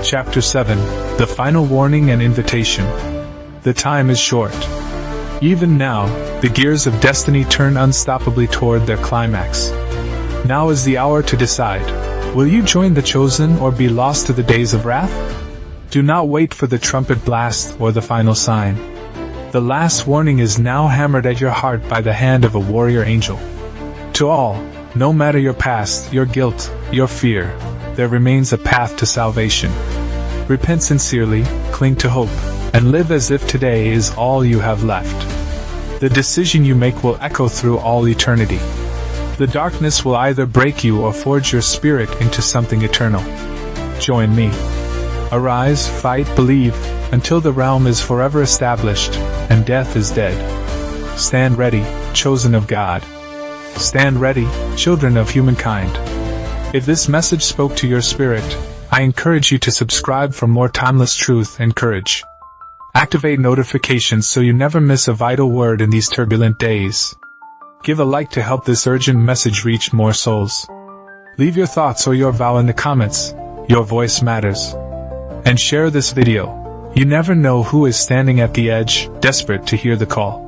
Chapter 7, The Final Warning and Invitation. The time is short. Even now, the gears of destiny turn unstoppably toward their climax. Now is the hour to decide. Will you join the chosen or be lost to the days of wrath? Do not wait for the trumpet blast or the final sign. The last warning is now hammered at your heart by the hand of a warrior angel. To all, no matter your past, your guilt, your fear, there remains a path to salvation. Repent sincerely, cling to hope, and live as if today is all you have left. The decision you make will echo through all eternity. The darkness will either break you or forge your spirit into something eternal. Join me. Arise, fight, believe, until the realm is forever established, and death is dead. Stand ready, chosen of God. Stand ready, children of humankind. If this message spoke to your spirit, I encourage you to subscribe for more timeless truth and courage. Activate notifications so you never miss a vital word in these turbulent days. Give a like to help this urgent message reach more souls. Leave your thoughts or your vow in the comments. Your voice matters. And share this video. You never know who is standing at the edge, desperate to hear the call.